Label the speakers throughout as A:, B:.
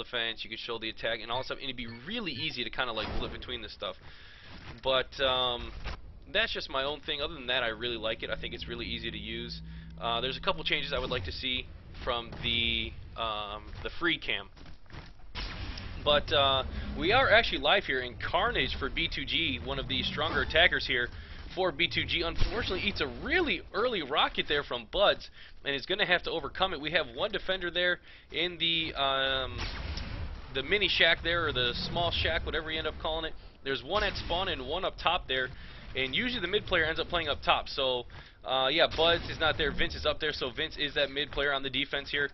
A: defense, you could show the attack and all that stuff, and it'd be really easy to kind of like flip between this stuff. But that's just my own thing. Other than that, I really like it. I think it's really easy to use. There's a couple changes I would like to see from the free cam. But we are actually live here in Carnage for B2G, one of the stronger attackers here for B2G. Unfortunately, eats a really early rocket there from Buds, and is going to have to overcome it. We have one defender there in the mini shack there, or the small shack, whatever you end up calling it. There's one at spawn and one up top there, and usually the mid player ends up playing up top. So yeah, Buds is not there, Vince is up there, so Vince is that mid player on the defense here.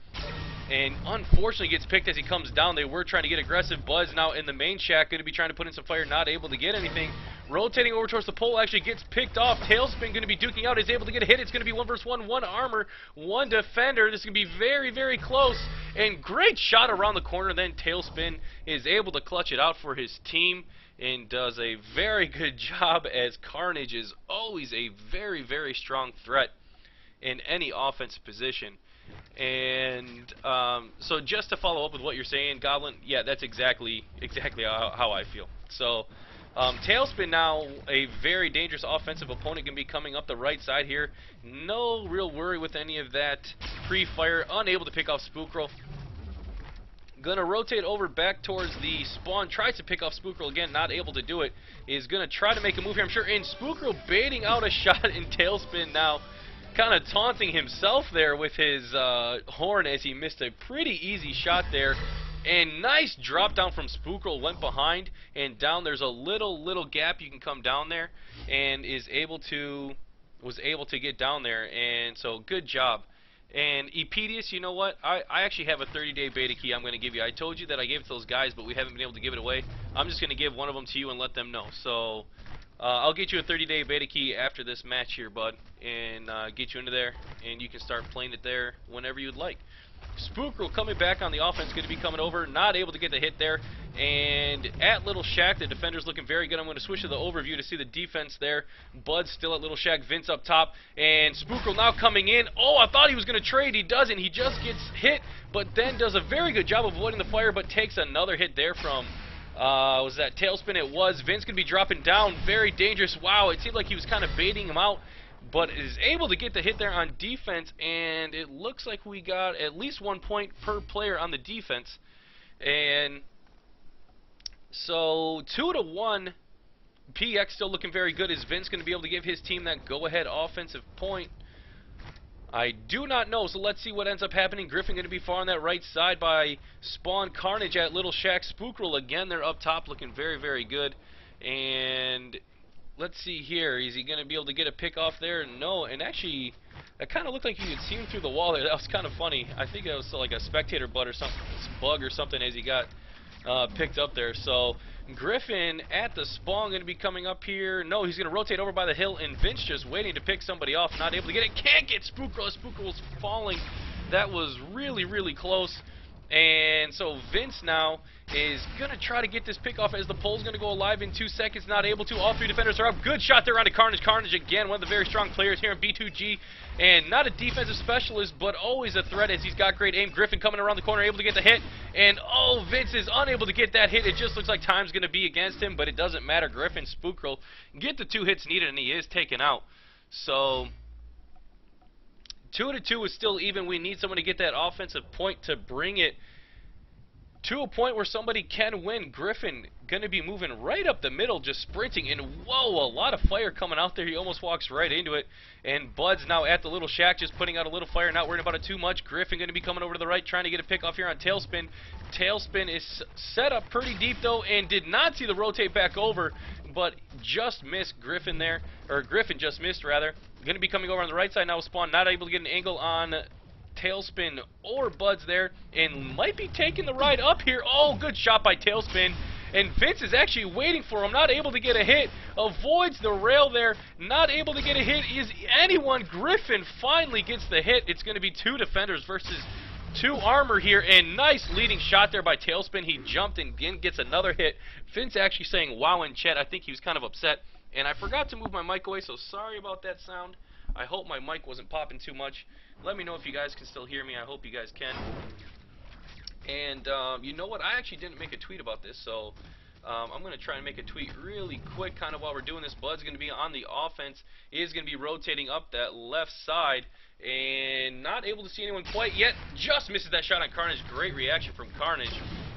A: And unfortunately gets picked as he comes down. They were trying to get aggressive. Buds now in the main shack, going to be trying to put in some fire, not able to get anything. Rotating over towards the pole, actually gets picked off. Tailspin going to be duking out, is able to get a hit. It's going to be 1 versus 1, 1 armor, 1 defender. This is going to be very, very close. And great shot around the corner. Then Tailspin is able to clutch it out for his team and does a very good job, as Carnage is always a very, very strong threat in any offensive position. And so just to follow up with what you're saying, Goblin, yeah, that's exactly how I feel. So Tailspin now, a very dangerous offensive opponent, going to be coming up the right side here. No real worry with any of that pre-fire. Unable to pick off Spookroll. Going to rotate over back towards the spawn. Tries to pick off Spookroll again, not able to do it. Is going to try to make a move here, I'm sure. And Spookroll baiting out a shot in Tailspin now. Kind of taunting himself there with his horn, as he missed a pretty easy shot there. And nice drop down from Spookroll, went behind and down. There's a little gap you can come down there, and was able to get down there. And so good job. And Epedius, you know what? I actually have a 30-day beta key I'm going to give you. I told you that I gave it to those guys, but we haven't been able to give it away. I'm just going to give one of them to you and let them know. So I'll get you a 30-day beta key after this match here, bud, and get you into there, and you can start playing it there whenever you'd like. Spookroll coming back on the offense, going to be coming over, not able to get the hit there. And at Little Shack, the defender's looking very good. I'm going to switch to the overview to see the defense there. Bud's still at Little Shack, Vince up top, and Spookroll now coming in. Oh, I thought he was going to trade. He doesn't. He just gets hit, but then does a very good job of avoiding the fire, but takes another hit there from was that Tailspin? It was. Vince could be dropping down. Very dangerous. Wow, it seemed like he was kind of baiting him out, but is able to get the hit there on defense, and it looks like we got at least 1 point per player on the defense. And so 2-1, PX still looking very good. Is Vince going to be able to give his team that go-ahead offensive point? I do not know, so let's see what ends up happening. Griffin going to be far on that right side by Spawn. Carnage at Little Shack. Spookroll again, they're up top looking very, very good. And let's see here. Is he going to be able to get a pick off there? No, and actually, that kind of looked like you could see him through the wall there. That was kind of funny. I think it was like a spectator bug or something as he got picked up there. So Griffin at the spawn going to be coming up here. No, he's going to rotate over by the hill, and Vince just waiting to pick somebody off. Not able to get it. Can't get Spookroll. Spookroll's falling. That was really, really close. And so Vince now is going to try to get this pick off as the pole's going to go alive in 2 seconds. Not able to. All three defenders are up. Good shot there onto Carnage. Carnage again, one of the very strong players here in B2G. And not a defensive specialist, but always a threat as he's got great aim. Griffin coming around the corner, able to get the hit. And oh, Vince is unable to get that hit. It just looks like time's going to be against him, but it doesn't matter. Griffin, Spookroll get the 2 hits needed, and he is taken out. So 2-2 is still even. We need someone to get that offensive point to bring it to a point where somebody can win. Griffin going to be moving right up the middle, just sprinting, and whoa, a lot of fire coming out there. He almost walks right into it. And Bud's now at the Little Shack, just putting out a little fire, not worrying about it too much. Griffin going to be coming over to the right, trying to get a pick off here on Tailspin. Tailspin is set up pretty deep, though, and did not see the rotate back over, but just missed Griffin there, or Griffin just missed, rather. Going to be coming over on the right side now. Spawn not able to get an angle on Tailspin or Buds there, and might be taking the ride up here. Oh, good shot by Tailspin. And Vince is actually waiting for him, not able to get a hit. Avoids the rail there, not able to get a hit. Is anyone? Griffin finally gets the hit. It's going to be 2 defenders versus 2 armor here, and nice leading shot there by Tailspin. He jumped and again gets another hit. Vince actually saying wow in chat. I think he was kind of upset. And I forgot to move my mic away, so sorry about that sound. I hope my mic wasn't popping too much. Let me know if you guys can still hear me. I hope you guys can. And you know what? I actually didn't make a tweet about this, so I'm going to try and make a tweet really quick kind of while we're doing this. Bud's going to be on the offense. He is going to be rotating up that left side and not able to see anyone quite yet. Just misses that shot on Carnage. Great reaction from Carnage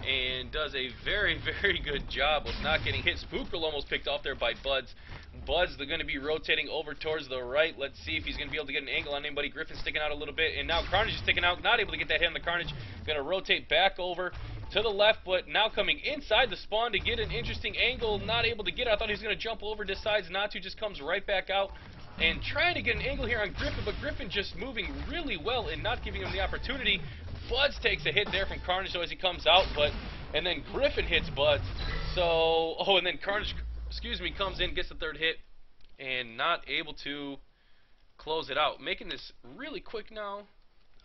A: and does a very, very good job of not getting hit. Spookrel almost picked off there by Buds. Buds, they're going to be rotating over towards the right. Let's see if he's going to be able to get an angle on anybody. Griffin's sticking out a little bit, and now Carnage is sticking out. Not able to get that hit on the Carnage. Going to rotate back over to the left, but now coming inside the spawn to get an interesting angle. Not able to get it. I thought he was going to jump over. Decides not to. Just comes right back out. And trying to get an angle here on Griffin, but Griffin just moving really well and not giving him the opportunity. Buds takes a hit there from Carnage as he comes out, and then Griffin hits Buds. So, and then Carnage, comes in, gets the third hit, and not able to close it out. Making this really quick now.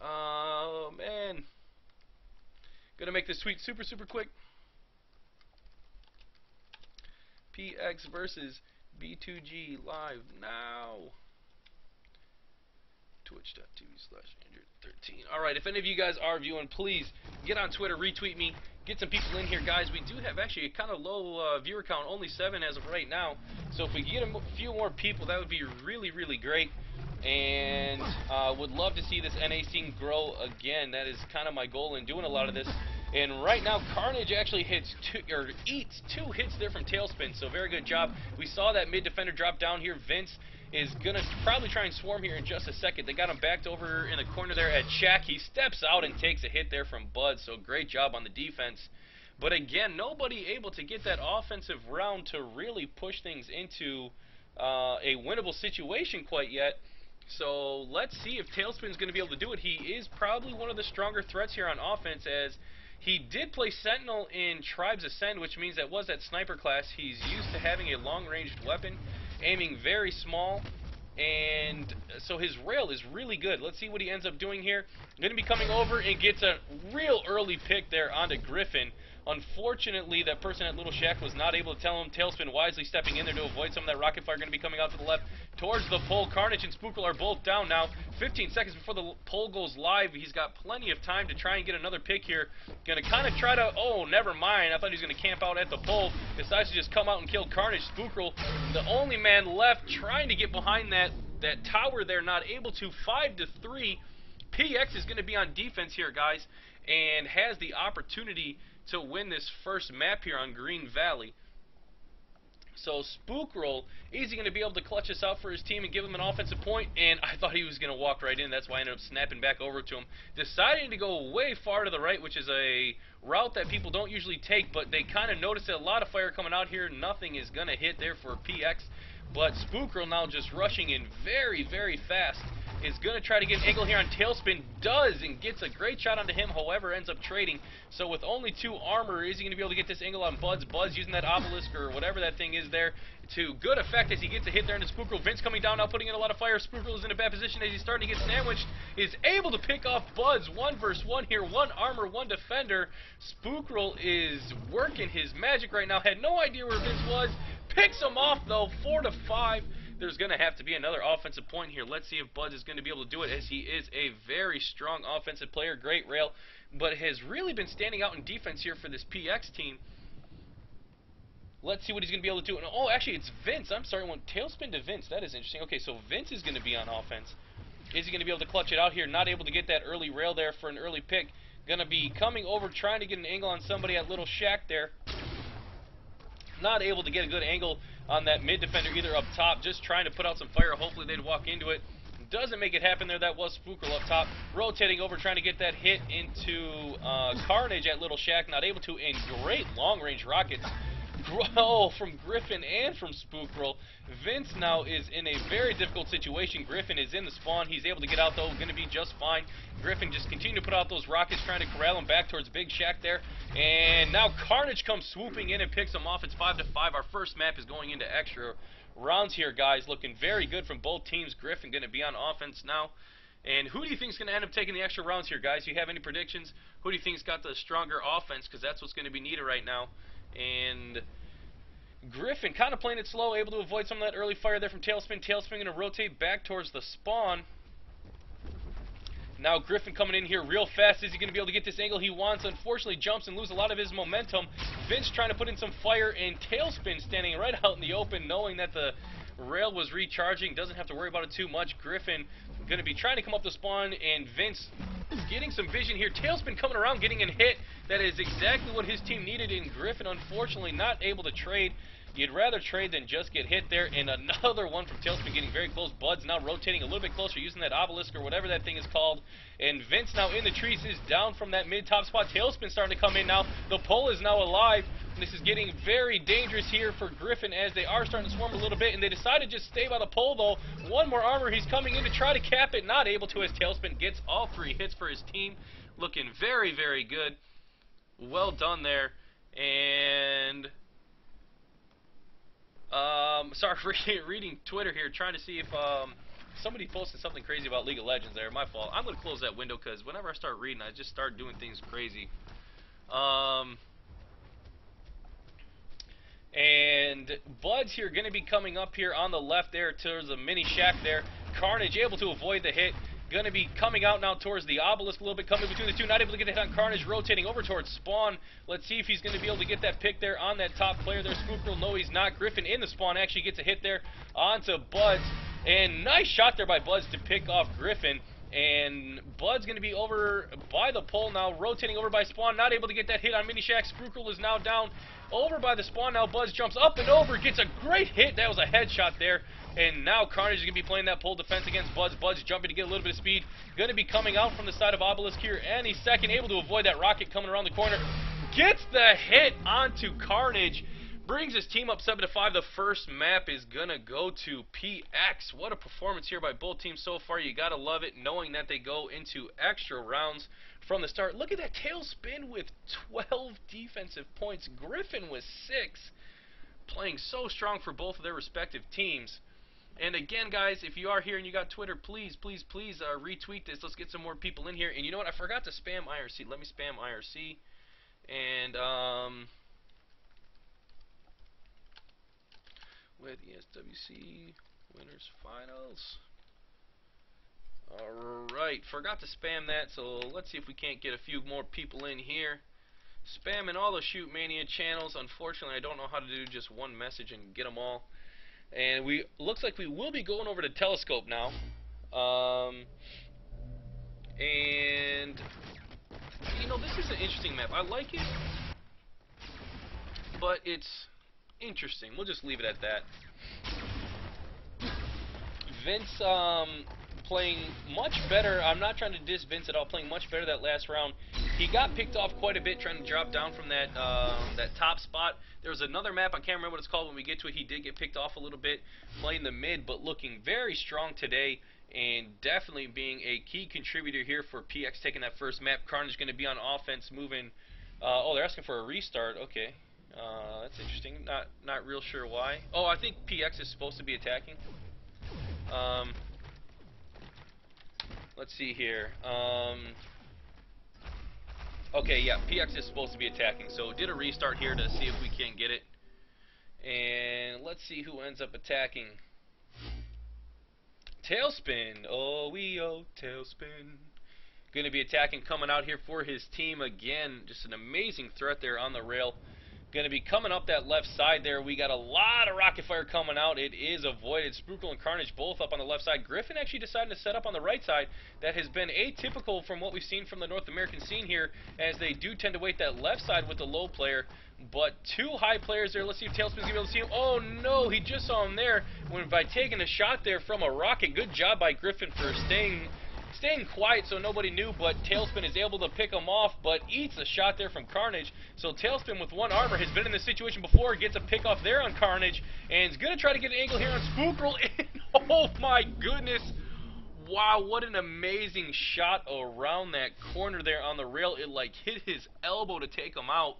A: Oh, man. Gonna make this tweet super, super quick. PX versus B2G live now. Twitch.tv/Android13. Alright, if any of you guys are viewing, please get on Twitter, retweet me, get some people in here, guys. We do have actually a kind of low viewer count, only 7 as of right now. So if we get a few more people, that would be really, really great. And would love to see this NA scene grow again. That is kind of my goal in doing a lot of this. And right now, Carnage actually eats 2 hits there from Tailspin, so very good job. We saw that mid defender drop down here. Vince is going to probably try and swarm here in just a second. They got him backed over in the corner there at Shaq. He steps out and takes a hit there from Bud, so great job on the defense. But again, nobody able to get that offensive round to really push things into a winnable situation quite yet. So let's see if Tailspin's going to be able to do it. He is probably one of the stronger threats here on offense, as he did play Sentinel in Tribes Ascend, which means that was that sniper class. He's used to having a long-ranged weapon, aiming very small, and so his rail is really good. Let's see what he ends up doing here. Going to be coming over and gets a real early pick there onto Griffin. Unfortunately, that person at Little Shack was not able to tell him. Tailspin wisely stepping in there to avoid some of that rocket fire. Going to be coming out to the left towards the pole. Carnage and Spookle are both down now. 15 seconds before the pole goes live. He's got plenty of time to try and get another pick here. Going to kind of try to... Oh, never mind. I thought he was going to camp out at the pole. Decides to just come out and kill Carnage. Spookle, the only man left, trying to get behind that tower there. Not able to. 5-3. PX is going to be on defense here, guys, and has the opportunity to win this first map here on Green Valley. So Spookroll, is he going to be able to clutch this out for his team and give him an offensive point? And I thought he was going to walk right in. That's why I ended up snapping back over to him. Deciding to go way far to the right, which is a route that people don't usually take, but they kind of noticed that a lot of fire coming out here. Nothing is going to hit there for PX. But Spookroll now just rushing in very, very fast. Is going to try to get an angle here on Tailspin. Does, and gets a great shot onto him. However, ends up trading. So with only 2 armor, is he going to be able to get this angle on Buds? Buds using that obelisk or whatever that thing is there to good effect as he gets a hit there into Spookroll. Vince coming down now, putting in a lot of fire. Spookroll is in a bad position as he's starting to get sandwiched. Is able to pick off Buds. 1 versus 1 here. 1 armor, 1 defender. Spookroll is working his magic right now. Had no idea where Vince was. Picks him off though. 4-5. There's going to have to be another offensive point here. Let's see if Buds is going to be able to do it, as he is a very strong offensive player. Great rail, but has really been standing out in defense here for this PX team. Let's see what he's going to be able to do. And, oh, actually, it's Vince. I'm sorry, went Tailspin to Vince. That is interesting. Okay, so Vince is going to be on offense. Is he going to be able to clutch it out here? Not able to get that early rail there for an early pick. Going to be coming over, trying to get an angle on somebody at Little Shack there. Not able to get a good angle on that mid defender either up top, just trying to put out some fire. Hopefully they'd walk into it. Doesn't make it happen there. That was Spookle up top, rotating over, trying to get that hit into Carnage at Little Shack. Not able to, and great long range rockets from Griffin and from Spookroll. Vince now is in a very difficult situation. Griffin is in the spawn. He's able to get out though, going to be just fine. Griffin just continue to put out those rockets, trying to corral him back towards Big Shack there. And now Carnage comes swooping in and picks him off. It's 5-5. Our first map is going into extra rounds here, guys. Looking very good from both teams. Griffin going to be on offense now. And who do you think is going to end up taking the extra rounds here, guys? Do you have any predictions? Who do you think's got the stronger offense? Because that's what's going to be needed right now. And Griffin kind of playing it slow, able to avoid some of that early fire there from Tailspin. Tailspin going to rotate back towards the spawn. Now Griffin coming in here real fast. Is he going to be able to get this angle he wants? Unfortunately, jumps and loses a lot of his momentum. Vince trying to put in some fire, and Tailspin standing right out in the open, knowing that the rail was recharging. Doesn't have to worry about it too much. Griffin going to be trying to come up the spawn, and Vince getting some vision here. Tailspin coming around, getting a hit. That is exactly what his team needed, and Griffin unfortunately not able to trade. You'd rather trade than just get hit there, and another one from Tailspin getting very close. Bud's now rotating a little bit closer, using that obelisk or whatever that thing is called. And Vince now in the trees is down from that mid-top spot. Tailspin starting to come in now. The pole is now alive. This is getting very dangerous here for Griffin as they are starting to swarm a little bit, and they decide to just stay by the pole though. One more armor, he's coming in to try to cap it, not able to as Tailspin gets all 3 hits for his team. Looking very, very good. Well done there. And sorry for reading Twitter here, trying to see if somebody posted something crazy about League of Legends there. My fault. I'm going to close that window because whenever I start reading, I just start doing things crazy. And Bud's here going to be coming up here on the left there towards the mini shack there. Carnage able to avoid the hit. Going to be coming out now towards the obelisk a little bit, coming between the two. Not able to get a hit on Carnage, rotating over towards Spawn. Let's see if he's going to be able to get that pick there on that top player there. Spookgirl, no, he's not. Griffin in the Spawn actually gets a hit there onto Buds. And nice shot there by Buds to pick off Griffin. And Bud's going to be over by the pole now, rotating over by Spawn. Not able to get that hit on Mini Shack. Spookgirl is now down over by the Spawn. Now Buds jumps up and over, gets a great hit. That was a headshot there. And now Carnage is going to be playing that pole defense against Buds. Buds jumping to get a little bit of speed. Going to be coming out from the side of Obelisk here any second. Able to avoid that rocket coming around the corner. Gets the hit onto Carnage. Brings his team up 7-5. The first map is going to go to PX. What a performance here by both teams so far. You got to love it, knowing that they go into extra rounds from the start. Look at that Tailspin with 12 defensive points. Griffin with 6. Playing so strong for both of their respective teams. And again, guys, if you are here and you got Twitter, please, please, please retweet this. Let's get some more people in here. And you know what? I forgot to spam IRC. Let me spam IRC. And, with ESWC Winners Finals. Alright, forgot to spam that, so let's see if we can't get a few more people in here. Spamming all the Shoot Mania channels. Unfortunately, I don't know how to do just one message and get them all. And looks like we will be going over to Telescope now. And you know, this is an interesting map. I like it, but it's interesting. We'll just leave it at that. Vince playing much better. I'm not trying to diss Vince at all. Playing much better that last round. He got picked off quite a bit trying to drop down from that that top spot. There was another map, I can't remember what it's called. When we get to it, he did get picked off a little bit playing the mid, but looking very strong today and definitely being a key contributor here for PX taking that first map. Carnage going to be on offense, moving. Oh, they're asking for a restart. Okay. That's interesting. Not real sure why. Oh, I think PX is supposed to be attacking. Let's see here. Okay, yeah, PX is supposed to be attacking. So did a restart here to see if we can get it. And let's see who ends up attacking. Tailspin. Oh, Tailspin. Going to be attacking, coming out here for his team again. Just an amazing threat there on the rail. Going to be coming up that left side there. We got a lot of rocket fire coming out. It is avoided. Spookgirl and Carnage both up on the left side. Griffin actually decided to set up on the right side. That has been atypical from what we've seen from the North American scene here, as they do tend to wait that left side with the low player. But two high players there. Let's see if Tailspin's going to be able to see him. Oh no, he just saw him there by taking a shot there from a rocket. Good job by Griffin for staying quiet so nobody knew, but Tailspin is able to pick him off, but eats a shot there from Carnage. So Tailspin with one armor has been in this situation before, gets a pick off there on Carnage, and is going to try to get an angle here on Spookgirl. Oh my goodness. Wow, what an amazing shot around that corner there on the rail. It like hit his elbow to take him out.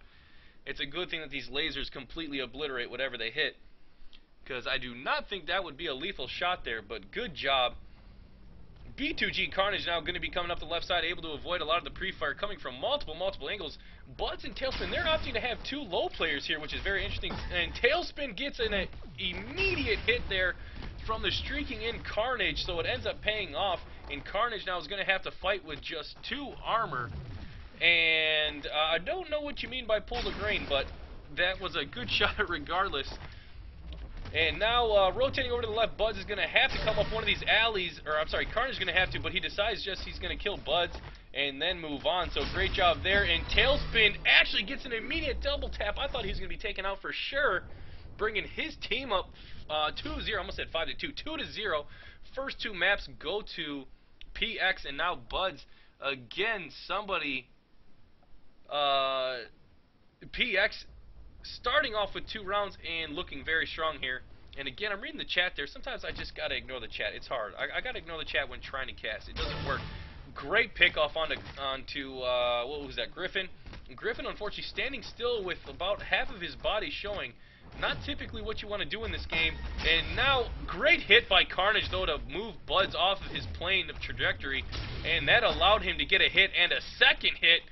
A: It's a good thing that these lasers completely obliterate whatever they hit, because I do not think that would be a lethal shot there, but good job. B2G Carnage now going to be coming up the left side, able to avoid a lot of the pre-fire coming from multiple angles. Buds and Tailspin, they're opting to have two low players here, which is very interesting. And Tailspin gets an immediate hit there from the streaking in Carnage, so it ends up paying off. and Carnage now is going to have to fight with just 2 armor. And I don't know what you mean by pull the grain, but that was a good shot regardless. And now, rotating over to the left, Buds is going to have to come up one of these alleys, or I'm sorry, Carnage is going to have to, but he decides just he's going to kill Buds and then move on. So great job there. And Tailspin actually gets an immediate double tap. I thought he was going to be taken out for sure, bringing his team up 2-0. I almost said 5-2. 2-0. First 2 maps go to PX, and now Buds again. Somebody PX starting off with 2 rounds and looking very strong here. And again, I'm reading the chat there. Sometimes I just gotta ignore the chat. It's hard. I gotta ignore the chat when trying to cast. It doesn't work. Great pick off onto what was that? Griffin. Griffin, unfortunately, standing still with about half of his body showing. Not typically what you want to do in this game. And now, great hit by Carnage, though, to move Buds off of his plane of trajectory. And that allowed him to get a hit and a second hit.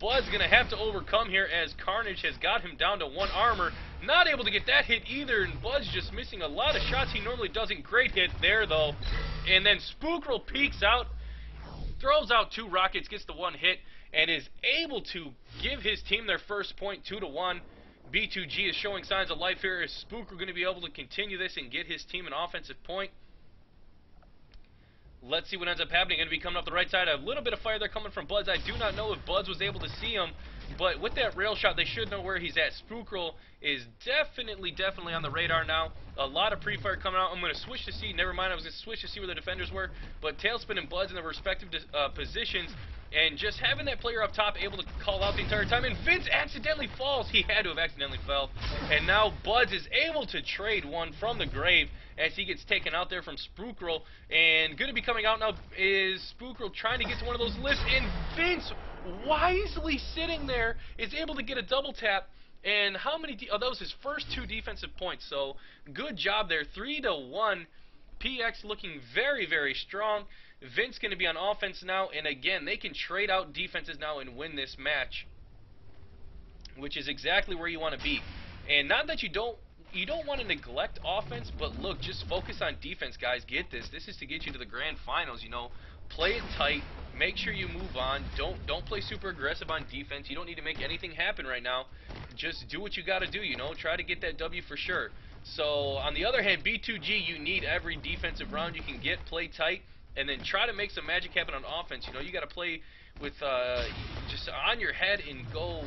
A: Bud's going to have to overcome here as Carnage has got him down to 1 armor. Not able to get that hit either, and Bud's just missing a lot of shots he normally doesn't. Great hit there, though. And then Spookrel peeks out, throws out 2 rockets, gets the 1 hit, and is able to give his team their first point, 2-1. B2G is showing signs of life here. Is Spookrel going to be able to continue this and get his team an offensive point? Let's see what ends up happening. Going to be coming up the right side. A little bit of fire there coming from Buds. I do not know if Buds was able to see him, but with that rail shot, they should know where he's at. Spookrel is definitely on the radar now. A lot of pre-fire coming out. I'm going to switch to see. Never mind, I was going to switch to see where the defenders were. But Tailspin and Buds in their respective positions. And just having that player up top able to call out the entire time. And Vince accidentally falls. He had to have accidentally fell. And now Buds is able to trade 1 from the grave as he gets taken out there from Spookrel. And going to be coming out now is Spookrel trying to get to one of those lifts. And Vince, wisely sitting there, is able to get a double tap. And how many... that was his first 2 defensive points. So good job there. 3-1. PX looking very strong. Vince going to be on offense now, and again, they can trade out defenses now and win this match, which is exactly where you want to be. And not that you don't want to neglect offense, but look, just focus on defense, guys. Get this. This is to get you to the grand finals, you know. Play it tight. Make sure you move on. Don't play super aggressive on defense. You don't need to make anything happen right now. Just do what you got to do, you know. Try to get that W for sure. So, on the other hand, B2G, you need every defensive round you can get. Play tight. And then try to make some magic happen on offense. You know, you got to play with just on your head and go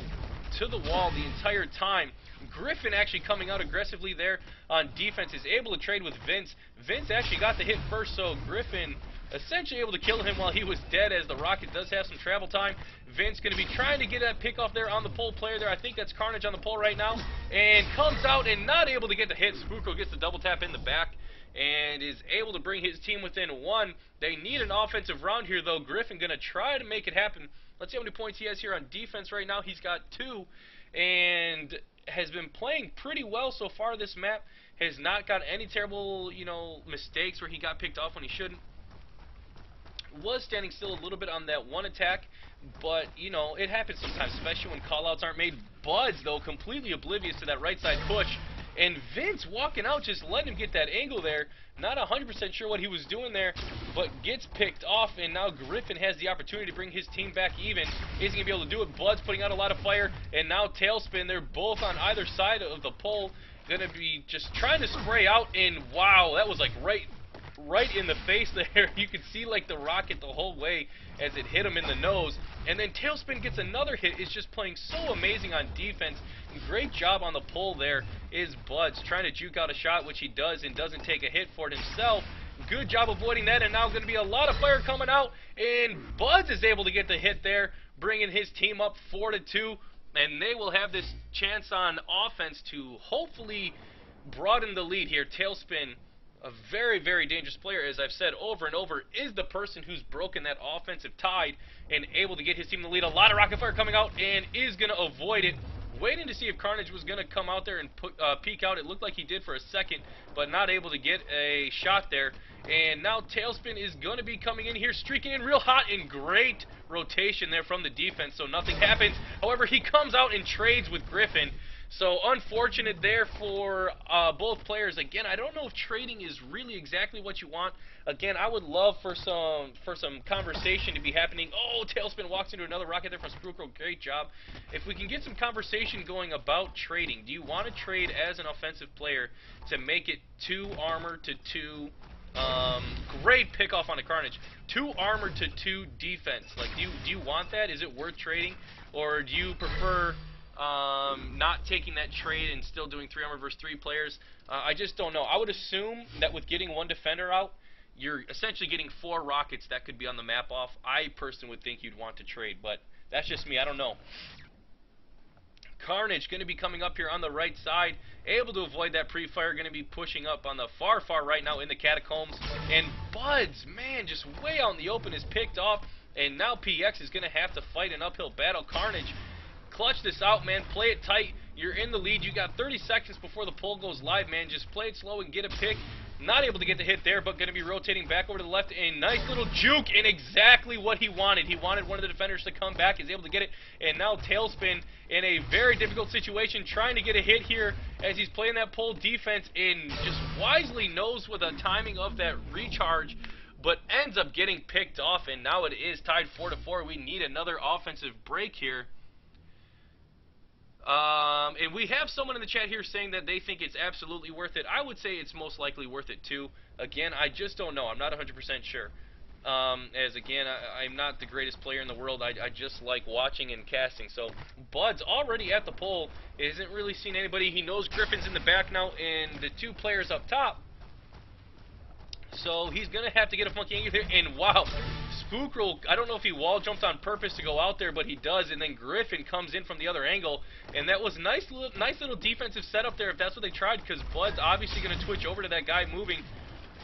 A: to the wall the entire time. Griffin actually coming out aggressively there on defense is able to trade with Vince. Vince actually got the hit first, so Griffin essentially able to kill him while he was dead, as the rocket does have some travel time. Vince going to be trying to get that pick off there on the pole player there. I think that's Carnage on the pole right now. And comes out and not able to get the hit. Spookrel gets the double tap in the back and is able to bring his team within 1. They need an offensive round here, though. Griffin going to try to make it happen. Let's see how many points he has here on defense right now. He's got 2 and has been playing pretty well so far this map. Has not got any terrible, you know, mistakes where he got picked off when he shouldn't. Was standing still a little bit on that 1 attack, but, you know, it happens sometimes, especially when callouts aren't made. Buds, though, completely oblivious to that right side push. And Vince walking out, just letting him get that angle there. Not 100% sure what he was doing there, but gets picked off, and now Griffin has the opportunity to bring his team back even. Isn't going to be able to do it. Bud's putting out a lot of fire, and now Tailspin. They're both on either side of the pole. Going to be just trying to spray out, and wow, that was like right in the face there. You could see like the rocket the whole way as it hit him in the nose. And then Tailspin gets another hit. Is just playing so amazing on defense. Great job on the pull there is Buds, trying to juke out a shot, which he does, and doesn't take a hit for it himself. Good job avoiding that, and now going to be a lot of fire coming out, and Buds is able to get the hit there, bringing his team up 4-2, and they will have this chance on offense to hopefully broaden the lead here. Tailspin, a very dangerous player, as I've said over and over, is the person who's broken that offensive tide and able to get his team in the lead. A lot of rocket fire coming out, and is going to avoid it. Waiting to see if Carnage was going to come out there and peek out. It looked like he did for a second, but not able to get a shot there. And now Tailspin is going to be coming in here, streaking in real hot, and great rotation there from the defense, so nothing happens. However, he comes out and trades with Griffin. So unfortunate there for both players. Again, I don't know if trading is really exactly what you want. Again, I would love for some conversation to be happening. Oh, Tailspin walks into another rocket there from Spookro. Great job. If we can get some conversation going about trading, do you want to trade as an offensive player to make it 2 armor to 2? Great pickoff on the Carnage. 2 armor to 2 defense. Like, do you want that? Is it worth trading, or do you prefer not taking that trade and still doing 3 armor versus 3 players? I just don't know. I would assume that with getting 1 defender out, you're essentially getting 4 rockets that could be on the map off. I personally would think you'd want to trade, but that's just me. I don't know. Carnage going to be coming up here on the right side, able to avoid that pre-fire, going to be pushing up on the far right now in the catacombs. And Buds, man, just way out in the open is picked off, and now PX is going to have to fight an uphill battle. Carnage, clutch this out, man. Play it tight. You're in the lead. You got 30 seconds before the poll goes live, man. Just play it slow and get a pick. Not able to get the hit there, but going to be rotating back over to the left. A nice little juke, and exactly what he wanted. He wanted one of the defenders to come back. He's able to get it, and now Tailspin in a very difficult situation, trying to get a hit here as he's playing that pole defense, and just wisely knows with the timing of that recharge, but ends up getting picked off, and now it is tied 4-4. We need another offensive break here. And we have someone in the chat here saying that they think it's absolutely worth it. I would say it's most likely worth it too. Again, I just don't know. I'm not 100% sure. As again, I'm not the greatest player in the world. I just like watching and casting. So Bud's already at the pole. Isn't really seeing anybody. He knows Griffin's in the back now, and the 2 players up top. So he's going to have to get a funky angle here. And wow, Spookroll, I don't know if he wall jumped on purpose to go out there, but he does. And then Griffin comes in from the other angle. And that was nice little defensive setup there if that's what they tried, because Bud's obviously going to twitch over to that guy moving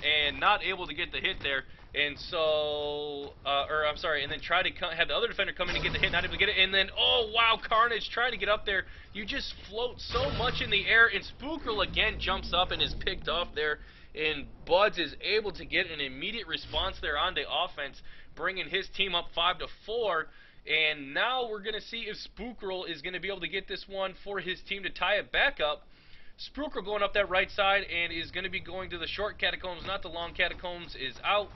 A: and not able to get the hit there. And so, I'm sorry, and then try to have the other defender come in and get the hit, not able to get it. And then, oh, wow, Carnage trying to get up there. You just float so much in the air. And Spookroll again jumps up and is picked off there. And Buds is able to get an immediate response there on the offense, bringing his team up 5-4. And now we're going to see if Spookroll is going to be able to get this one for his team to tie it back up. Spookroll going up that right side and is going to be going to the short catacombs, not the long catacombs, is out.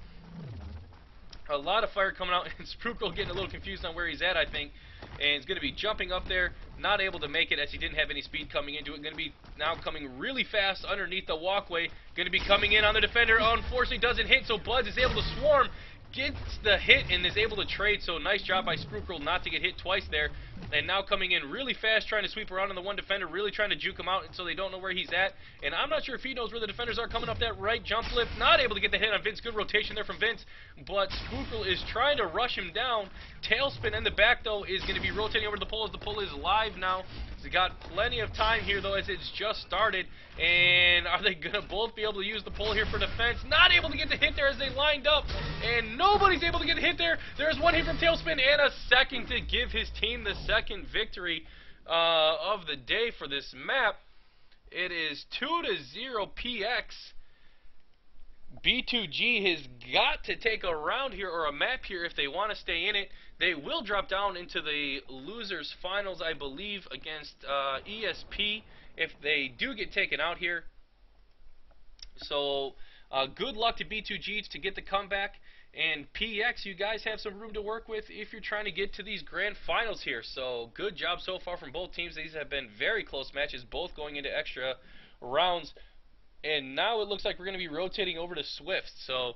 A: A lot of fire coming out, and Spookroll getting a little confused on where he's at, I think. And he's going to be jumping up there, not able to make it as he didn't have any speed coming into it. Going to be now coming really fast underneath the walkway. Going to be coming in on the defender. Unfortunately doesn't hit, so Buds is able to swarm. Gets the hit and is able to trade, so nice job by Spookroll not to get hit twice there. And now coming in really fast, trying to sweep around on the 1 defender, really trying to juke him out so they don't know where he's at. And I'm not sure if he knows where the defenders are coming up that right jump lift. Not able to get the hit on Vince. Good rotation there from Vince, but Spookroll is trying to rush him down. Tailspin in the back, though, is going to be rotating over to the pole as the pole is live now. He's got plenty of time here, though, as it's just started. And are they going to both be able to use the pole here for defense? Not able to get the hit there as they lined up. And nobody's able to get a hit there. There's 1 hit from Tailspin and a second to give his team the second victory of the day for this map. It is 2-0 PX. B2G has got to take a round here, or a map here, if they want to stay in it. They will drop down into the losers finals, I believe, against ESP if they do get taken out here. So good luck to B2G to get the comeback. And PX, you guys have some room to work with if you're trying to get to these grand finals here. So good job so far from both teams. These have been very close matches, both going into extra rounds. And now it looks like we're going to be rotating over to Swift. So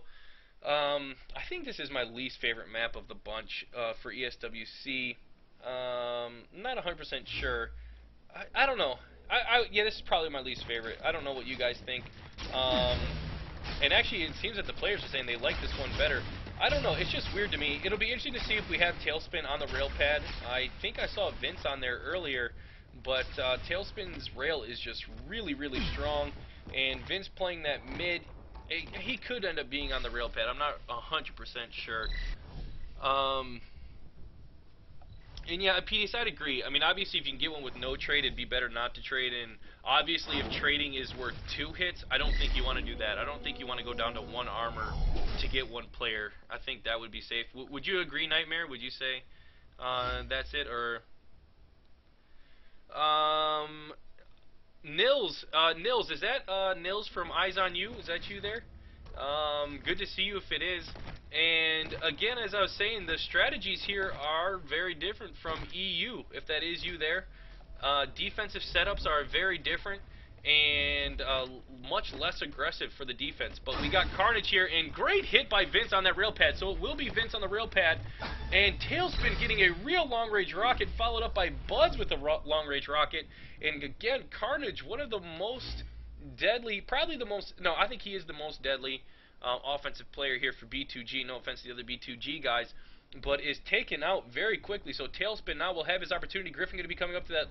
A: I think this is my least favorite map of the bunch for ESWC. Not 100% sure. I don't know. Yeah, this is probably my least favorite. I don't know what you guys think. And actually, it seems that the players are saying they like this one better. I don't know. It's just weird to me. It'll be interesting to see if we have Tailspin on the rail pad. I think I saw Vince on there earlier, but Tailspin's rail is just really, really strong. And Vince playing that mid, he could end up being on the rail pad. I'm not 100% sure. And yeah, PDS, I'd agree. I mean, obviously, if you can get one with no trade, it'd be better not to trade. And obviously, if trading is worth 2 hits, I don't think you want to do that. I don't think you want to go down to 1 armor to get 1 player. I think that would be safe. Would you agree, Nightmare? Would you say that's it? Or Nils. Nils, is that Nils from Eyes on You? Is that you there? Good to see you if it is. And again, as I was saying, the strategies here are very different from EU, if that is you there. Defensive setups are very different and much less aggressive for the defense. But we got Carnage here, and great hit by Vince on that rail pad. So it will be Vince on the rail pad. And Tailspin getting a real long-range rocket, followed up by Buds with a long-range rocket. And again, Carnage, one of the most deadly, probably the most, no, I think he is the most deadly offensive player here for B2G. No offense to the other B2G guys, but is taken out very quickly. So Tailspin now will have his opportunity. Griffin going to be coming up to that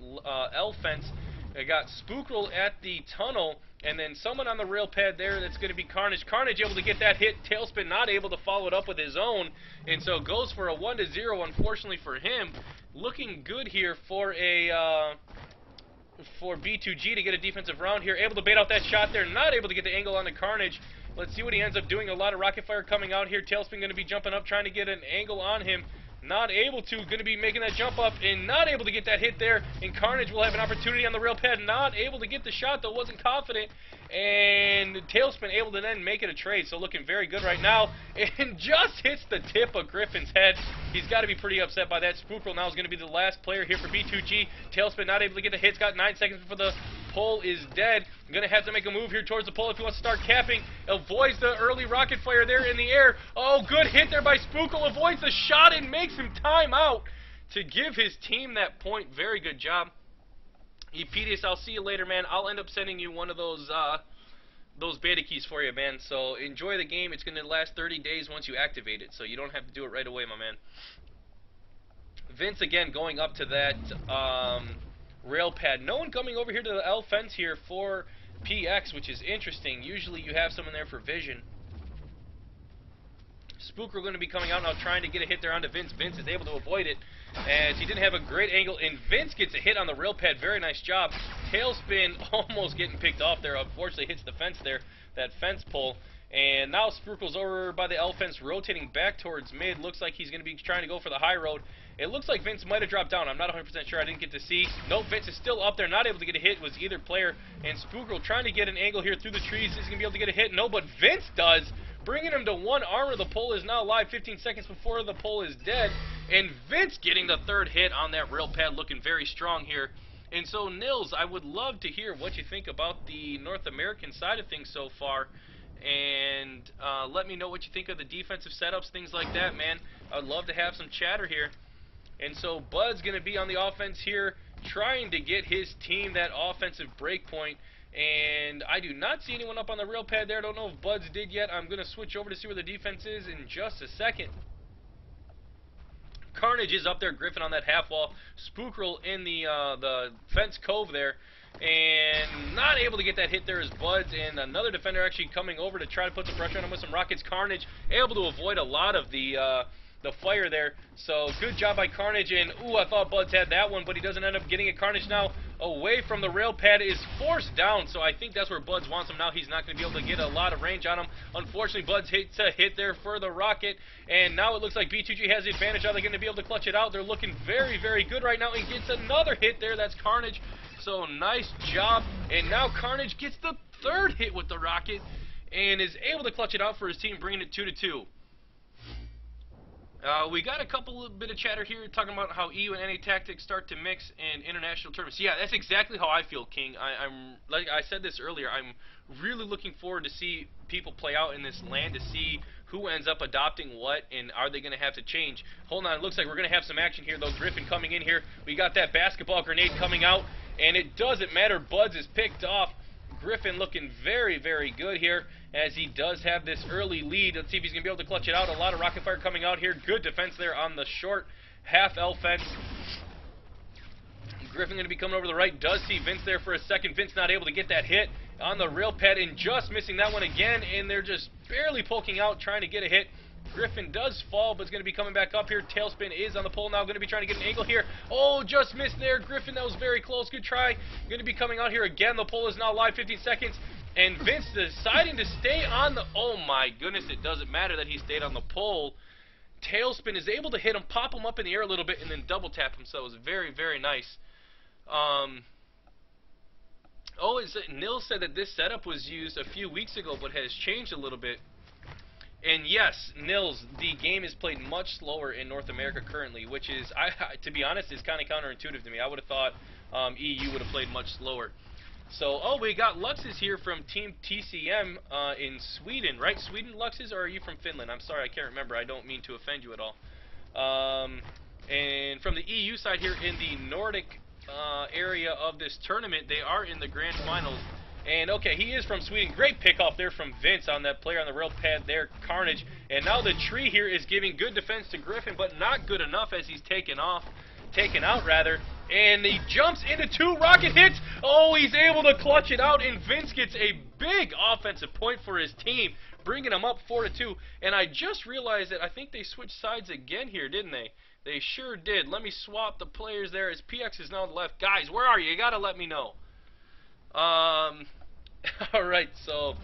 A: L fence. I got Spookrel at the tunnel, and then someone on the rail pad there. That's going to be Carnage. Carnage able to get that hit. Tailspin not able to follow it up with his own, and so goes for a 1-0. Unfortunately for him, looking good here for a for B2G to get a defensive round here. Able to bait out that shot there. Not able to get the angle on the Carnage. Let's see what he ends up doing. A lot of rocket fire coming out here. Tailspin going to be jumping up, trying to get an angle on him. Not able to. Going to be making that jump up and not able to get that hit there. And Carnage will have an opportunity on the rail pad. Not able to get the shot, though. Wasn't confident. And Tailspin able to then make it a trade. So looking very good right now. And just hits the tip of Griffin's head. He's got to be pretty upset by that. Spookrel now is going to be the last player here for B2G. Tailspin not able to get the hits. Got 9 seconds before the pole is dead. Going to have to make a move here towards the pole if he wants to start capping. Avoids the early rocket fire there in the air. Oh, good hit there by Spookrel. Avoids the shot and makes him time out to give his team that point. Very good job. Epedius, I'll see you later, man. I'll end up sending you one of those beta keys for you, man. So enjoy the game. It's going to last 30 days once you activate it, so you don't have to do it right away, my man. Vince again going up to that rail pad. No one coming over here to the L fence here for PX, which is interesting. Usually you have someone there for vision. Spooker going to be coming out now trying to get a hit there onto Vince. Vince is able to avoid it as he didn't have a great angle, and Vince gets a hit on the rail pad. Very nice job. Tailspin almost getting picked off there. Unfortunately hits the fence there, that fence pole. And now Spooker's over by the L fence, rotating back towards mid. Looks like he's going to be trying to go for the high road. It looks like Vince might have dropped down. I'm not 100% sure. I didn't get to see. Nope, Vince is still up there, not able to get a hit. Was either player. And Spooker trying to get an angle here through the trees. Is going to be able to get a hit? No, but Vince does. Bringing him to one armor. The pole is now live 15 seconds before the pole is dead. And Vince getting the third hit on that rail pad, looking very strong here. And so, Nils, I would love to hear what you think about the North American side of things so far. And let me know what you think of the defensive setups, things like that, man. I'd love to have some chatter here. And so Bud's going to be on the offense here, trying to get his team that offensive break point. And I do not see anyone up on the rail pad there. I don't know if Bud's did yet. I'm going to switch over to see where the defense is in just a second. Carnage is up there, Griffin on that half wall, Spookrel in the fence cove there, and not able to get that hit there is Buds, and another defender actually coming over to try to put some pressure on him with some rockets. Carnage able to avoid a lot of the fire there, so good job by Carnage. And ooh, I thought Buds had that one, but he doesn't end up getting it. Carnage now away from the rail pad is forced down, so I think that's where Buds wants him now. He's not going to be able to get a lot of range on him. Unfortunately, Buds hits a hit there for the rocket, and now it looks like B2G has the advantage. Are they going to be able to clutch it out? They're looking very, very good right now, and gets another hit there. That's Carnage, so nice job. And now Carnage gets the third hit with the rocket and is able to clutch it out for his team, bringing it 2-2. We got a couple bit of chatter here talking about how EU and NA tactics start to mix in international tournaments. Yeah, that's exactly how I feel, King. I'm like I said this earlier. I'm really looking forward to see people play out in this LAN, to see who ends up adopting what, and are they going to have to change. Hold on, it looks like we're going to have some action here, though. Griffin coming in here. We got that basketball grenade coming out, and it doesn't matter. Buds is picked off. Griffin looking very, very good here as he does have this early lead. Let's see if he's going to be able to clutch it out. A lot of rocket fire coming out here. Good defense there on the short half L fence. Griffin going to be coming over the right. Does see Vince there for a second. Vince not able to get that hit on the rail pad and just missing that one again. And they're just barely poking out, trying to get a hit. Griffin does fall, but is going to be coming back up here. Tailspin is on the pole now. Going to be trying to get an angle here. Oh, just missed there. Griffin, that was very close. Good try. Going to be coming out here again. The pole is now live 15 seconds. And Vince deciding to stay on the... Oh, my goodness. It doesn't matter that he stayed on the pole. Tailspin is able to hit him, pop him up in the air a little bit, and then double tap him. So it was very, very nice. Oh, Nils said that this setup was used a few weeks ago, but has changed a little bit. And yes, Nils, the game is played much slower in North America currently, which is, to be honest, is kind of counterintuitive to me. I would have thought EU would have played much slower. So, oh, we got Luxes here from Team TCM in Sweden, right? Sweden, Luxes, or are you from Finland? I'm sorry, I can't remember. I don't mean to offend you at all. And from the EU side here in the Nordic area of this tournament, they are in the grand finals. And okay, he is from Sweden. Great pickoff there from Vince on that player on the rail pad there, Carnage. And now the tree here is giving good defense to Griffin, but not good enough as he's taken out rather. And he jumps into 2 rocket hits. Oh, he's able to clutch it out, and Vince gets a big offensive point for his team, bringing him up 4-2. And I just realized that I think they switched sides again here, didn't they? They sure did. Let me swap the players there as PX is now on the left. Guys, where are you? You gotta let me know. Alright, so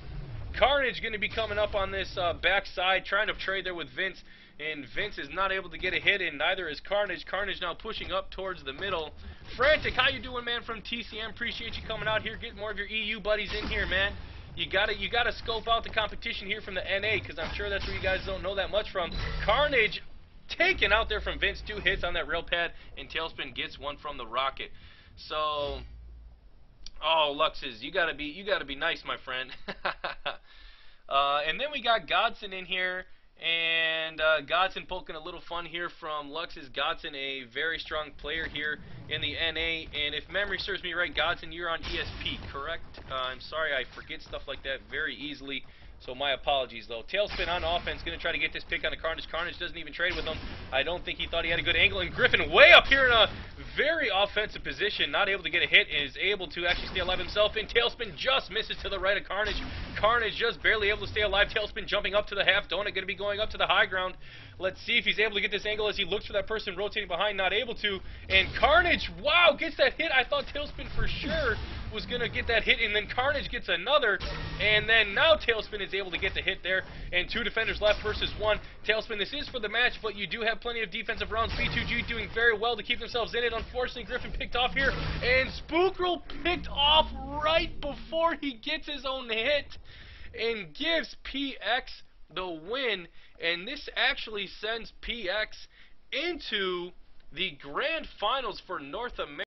A: Carnage going to be coming up on this backside, trying to trade there with Vince, and Vince is not able to get a hit in, neither is Carnage. Carnage now pushing up towards the middle. Frantic, how you doing, man, from TCM? Appreciate you coming out here, getting more of your EU buddies in here, man. You gotta scope out the competition here from the NA, because I'm sure that's where you guys don't know that much from. Carnage taken out there from Vince, 2 hits on that rail pad, and Tailspin gets 1 from the rocket. So, oh, Luxes, you gotta be nice, my friend. And then we got Godson in here, and Godson poking a little fun here from Luxes. Godson, a very strong player here in the NA, and if memory serves me right, Godson, you're on ESP, correct? I'm sorry, I forget stuff like that very easily. So my apologies, though. Tailspin on offense, going to try to get this pick on the Carnage. Carnage doesn't even trade with him. I don't think he thought he had a good angle. And Griffin way up here in a very offensive position, not able to get a hit, and is able to actually stay alive himself. And Tailspin just misses to the right of Carnage. Carnage just barely able to stay alive. Tailspin jumping up to the half. Donut going to be going up to the high ground. Let's see if he's able to get this angle as he looks for that person rotating behind. Not able to. And Carnage, wow, gets that hit. I thought Tailspin for sure was going to get that hit, and then Carnage gets another, and then now Tailspin is able to get the hit there, and 2 defenders left versus 1. Tailspin, this is for the match, but you do have plenty of defensive rounds. B2G doing very well to keep themselves in it. Unfortunately, Griffin picked off here, and Spookrel picked off right before he gets his own hit, and gives PX the win, and this actually sends PX into the grand finals for North America.